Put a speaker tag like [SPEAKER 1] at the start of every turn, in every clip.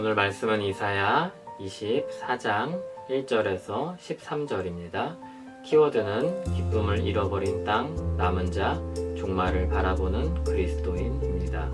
[SPEAKER 1] 오늘 말씀은 이사야 24장 1절에서 13절입니다. 키워드는 기쁨을 잃어버린 땅, 남은 자, 종말을 바라보는 그리스도인입니다.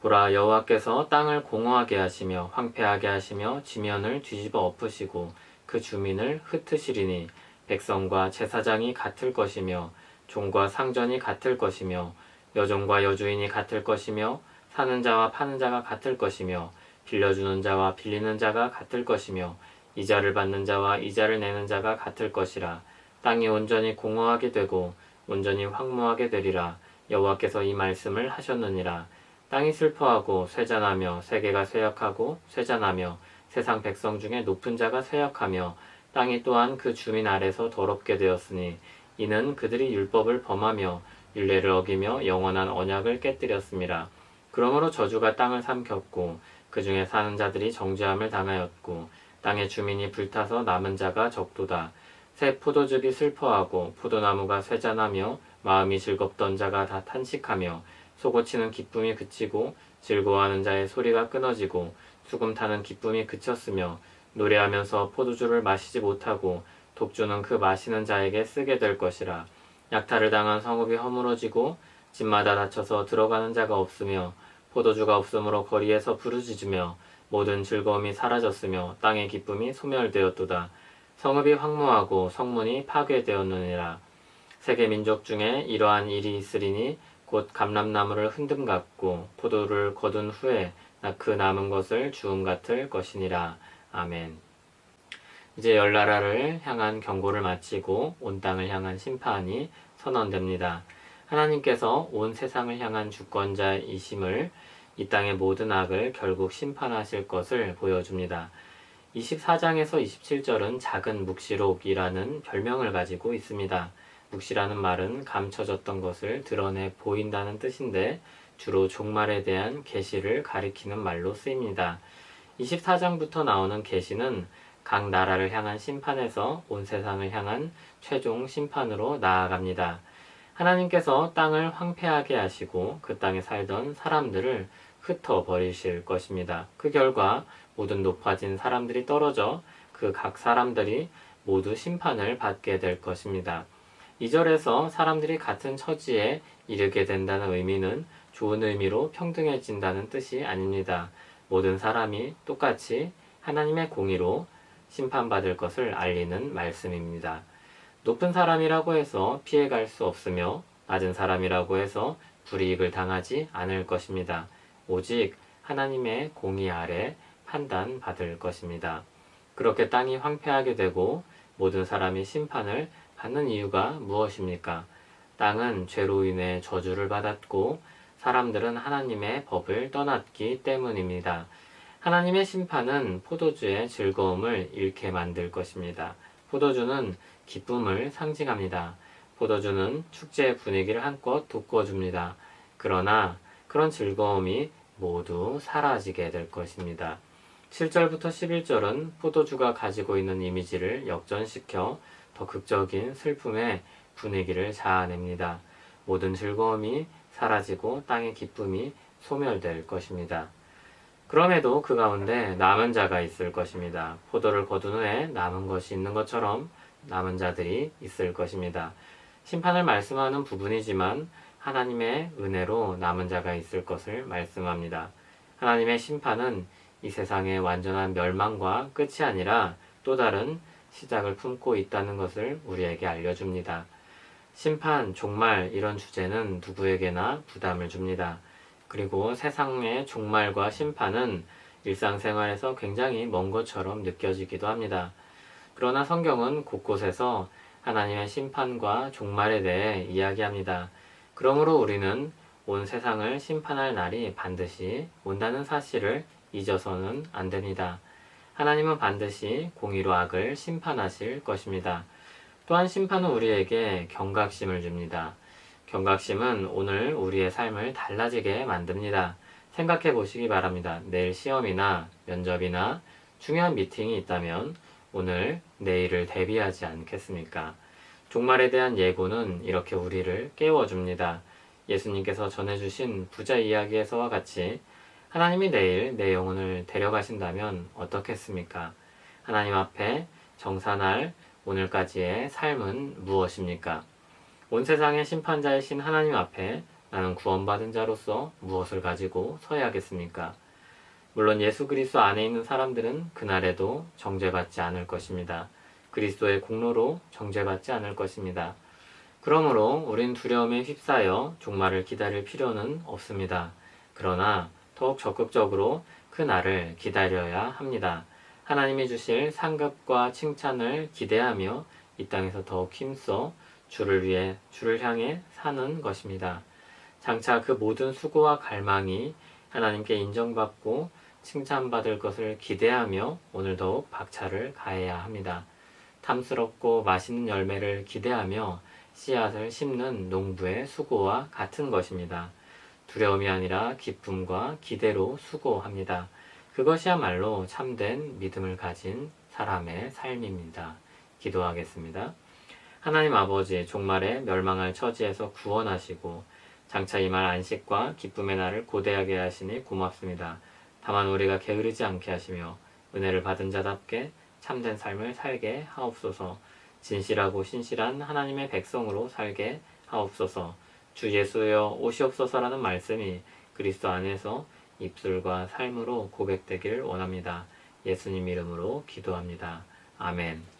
[SPEAKER 1] 보라, 여호와께서 땅을 공허하게 하시며 황폐하게 하시며 지면을 뒤집어 엎으시고 그 주민을 흩으시리니 백성과 제사장이 같을 것이며 종과 상전이 같을 것이며 여종과 여주인이 같을 것이며 사는 자와 파는 자가 같을 것이며 빌려주는 자와 빌리는 자가 같을 것이며 이자를 받는 자와 이자를 내는 자가 같을 것이라. 땅이 온전히 공허하게 되고 온전히 황무하게 되리라. 여호와께서 이 말씀을 하셨느니라. 땅이 슬퍼하고 쇠잔하며 세계가 쇠약하고 쇠잔하며 세상 백성 중에 높은 자가 쇠약하며 땅이 또한 그 주민 아래서 더럽게 되었으니 이는 그들이 율법을 범하며 율례를 어기며 영원한 언약을 깨뜨렸음이라. 그러므로 저주가 땅을 삼켰고 그 중에 사는 자들이 정죄함을 당하였고 땅의 주민이 불타서 남은 자가 적도다. 새 포도즙이 슬퍼하고 포도나무가 쇠잔하며 마음이 즐겁던 자가 다 탄식하며 솟구치는 기쁨이 그치고 즐거워하는 자의 소리가 끊어지고 수금 타는 기쁨이 그쳤으며 노래하면서 포도주를 마시지 못하고 독주는 그 마시는 자에게 쓰게 될 것이라. 약탈을 당한 성읍이 허물어지고 집마다 닫혀서 들어가는 자가 없으며 포도주가 없으므로 거리에서 부르짖으며 모든 즐거움이 사라졌으며 땅의 기쁨이 소멸되었도다. 성읍이 황무하고 성문이 파괴되었느니라. 세계 민족 중에 이러한 일이 있으리니 곧 감람나무를 흔듦 같고 포도를 거둔 후에 그 남은 것을 주움 같을 것이니라. 아멘. 이제 열 나라를 향한 경고를 마치고 온 땅을 향한 심판이 선언됩니다. 하나님께서 온 세상을 향한 주권자이심을, 이 땅의 모든 악을 결국 심판하실 것을 보여줍니다. 24장에서 27절은 작은 묵시록이라는 별명을 가지고 있습니다. 묵시라는 말은 감춰졌던 것을 드러내 보인다는 뜻인데 주로 종말에 대한 계시를 가리키는 말로 쓰입니다. 24장부터 나오는 계시는 각 나라를 향한 심판에서 온 세상을 향한 최종 심판으로 나아갑니다. 하나님께서 땅을 황폐하게 하시고 그 땅에 살던 사람들을 흩어버리실 것입니다. 그 결과 모든 높아진 사람들이 떨어져 그 각 사람들이 모두 심판을 받게 될 것입니다. 2절에서 사람들이 같은 처지에 이르게 된다는 의미는 좋은 의미로 평등해진다는 뜻이 아닙니다. 모든 사람이 똑같이 하나님의 공의로 심판받을 것을 알리는 말씀입니다. 높은 사람이라고 해서 피해갈 수 없으며 낮은 사람이라고 해서 불이익을 당하지 않을 것입니다. 오직 하나님의 공의 아래 판단받을 것입니다. 그렇게 땅이 황폐하게 되고 모든 사람이 심판을 받는 이유가 무엇입니까? 땅은 죄로 인해 저주를 받았고 사람들은 하나님의 법을 떠났기 때문입니다. 하나님의 심판은 포도주의 즐거움을 잃게 만들 것입니다. 포도주는 기쁨을 상징합니다. 포도주는 축제의 분위기를 한껏 돋궈줍니다. 그러나 그런 즐거움이 모두 사라지게 될 것입니다. 7절부터 11절은 포도주가 가지고 있는 이미지를 역전시켜 더 극적인 슬픔의 분위기를 자아냅니다. 모든 즐거움이 사라지고 땅의 기쁨이 소멸될 것입니다. 그럼에도 그 가운데 남은 자가 있을 것입니다. 포도를 거둔 후에 남은 것이 있는 것처럼 남은 자들이 있을 것입니다. 심판을 말씀하는 부분이지만 하나님의 은혜로 남은 자가 있을 것을 말씀합니다. 하나님의 심판은 이 세상의 완전한 멸망과 끝이 아니라 또 다른 시작을 품고 있다는 것을 우리에게 알려줍니다. 심판, 종말 이런 주제는 누구에게나 부담을 줍니다. 그리고 세상의 종말과 심판은 일상생활에서 굉장히 먼 것처럼 느껴지기도 합니다. 그러나 성경은 곳곳에서 하나님의 심판과 종말에 대해 이야기합니다. 그러므로 우리는 온 세상을 심판할 날이 반드시 온다는 사실을 잊어서는 안 됩니다. 하나님은 반드시 공의로 악을 심판하실 것입니다. 또한 심판은 우리에게 경각심을 줍니다. 경각심은 오늘 우리의 삶을 달라지게 만듭니다. 생각해 보시기 바랍니다. 내일 시험이나 면접이나 중요한 미팅이 있다면 오늘 내일을 대비하지 않겠습니까? 종말에 대한 예고는 이렇게 우리를 깨워줍니다. 예수님께서 전해주신 부자 이야기에서와 같이 하나님이 내일 내 영혼을 데려가신다면 어떻겠습니까? 하나님 앞에 정산할 오늘까지의 삶은 무엇입니까? 온 세상의 심판자이신 하나님 앞에 나는 구원받은 자로서 무엇을 가지고 서야겠습니까? 물론 예수 그리스도 안에 있는 사람들은 그날에도 정죄받지 않을 것입니다. 그리스도의 공로로 정죄받지 않을 것입니다. 그러므로 우린 두려움에 휩싸여 종말을 기다릴 필요는 없습니다. 그러나 더욱 적극적으로 그 날을 기다려야 합니다. 하나님이 주실 상급과 칭찬을 기대하며 이 땅에서 더욱 힘써 주를 향해 사는 것입니다. 장차 그 모든 수고와 갈망이 하나님께 인정받고 칭찬받을 것을 기대하며 오늘 더욱 박차를 가해야 합니다. 탐스럽고 맛있는 열매를 기대하며 씨앗을 심는 농부의 수고와 같은 것입니다. 두려움이 아니라 기쁨과 기대로 수고합니다. 그것이야말로 참된 믿음을 가진 사람의 삶입니다. 기도하겠습니다. 하나님 아버지, 종말에 멸망할 처지에서 구원하시고 장차 임할 안식과 기쁨의 날을 고대하게 하시니 고맙습니다. 다만 우리가 게으르지 않게 하시며 은혜를 받은 자답게 참된 삶을 살게 하옵소서. 진실하고 신실한 하나님의 백성으로 살게 하옵소서. 주 예수여 오시옵소서라는 말씀이 그리스도 안에서 입술과 삶으로 고백되기를 원합니다. 예수님 이름으로 기도합니다. 아멘.